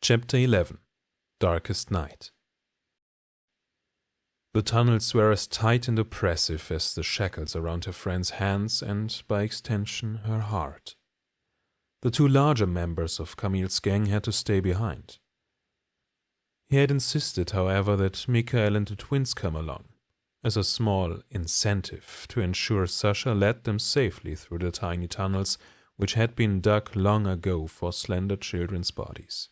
Chapter 11 Darkest Night. The tunnels were as tight and oppressive as the shackles around her friend's hands and, by extension, her heart. The two larger members of Camille's gang had to stay behind. He had insisted, however, that Mikael and the twins come along, as a small incentive to ensure Sasha led them safely through the tiny tunnels which had been dug long ago for slender children's bodies.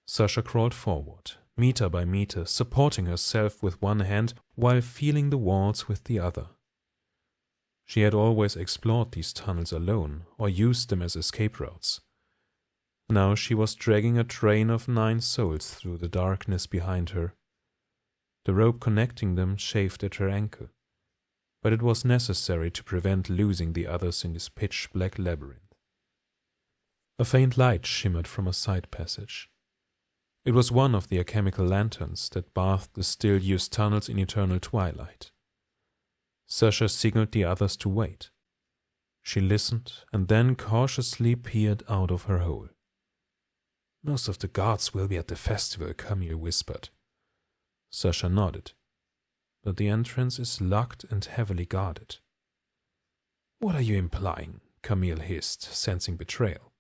Sasha crawled forward, meter by meter, supporting herself with one hand while feeling the walls with the other. She had always explored these tunnels alone or used them as escape routes. Now she was dragging a train of 9 souls through the darkness behind her. The rope connecting them chafed at her ankle, but it was necessary to prevent losing the others in this pitch-black labyrinth. A faint light shimmered from a side passage. It was one of the alchemical lanterns that bathed the still-used tunnels in eternal twilight. Sasha signaled the others to wait. She listened and then cautiously peered out of her hole. "Most of the guards will be at the festival," Camille whispered. Sasha nodded. "But the entrance is locked and heavily guarded." "What are you implying?" Camille hissed, sensing betrayal.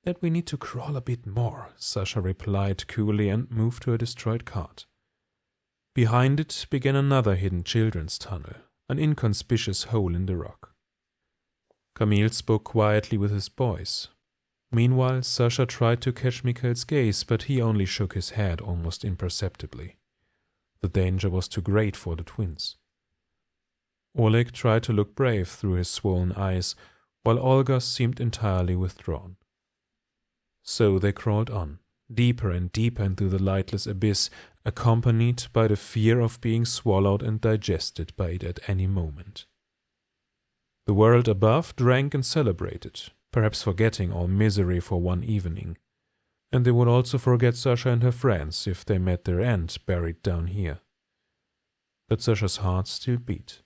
"That we need to crawl a bit more," Sasha replied coolly and moved to a destroyed cart. Behind it began another hidden children's tunnel, an inconspicuous hole in the rock. Camille spoke quietly with his boys. Meanwhile, Sasha tried to catch Mikael's gaze, but he only shook his head almost imperceptibly. The danger was too great for the twins. Oleg tried to look brave through his swollen eyes, while Olga seemed entirely withdrawn. So they crawled on, deeper and deeper into the lightless abyss, accompanied by the fear of being swallowed and digested by it at any moment. The world above drank and celebrated, perhaps forgetting all misery for one evening, and they would also forget Sasha and her friends if they met their end buried down here. But Sasha's heart still beat,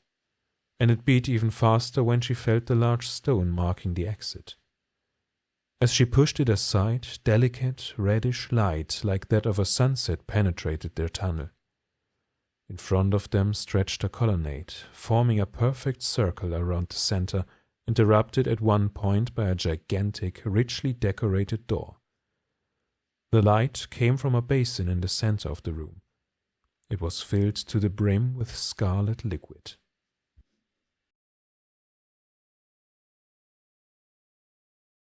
and it beat even faster when she felt the large stone marking the exit. As she pushed it aside, delicate, reddish light like that of a sunset penetrated their tunnel. In front of them stretched a colonnade, forming a perfect circle around the center, interrupted at one point by a gigantic, richly decorated door. The light came from a basin in the center of the room. It was filled to the brim with scarlet liquid.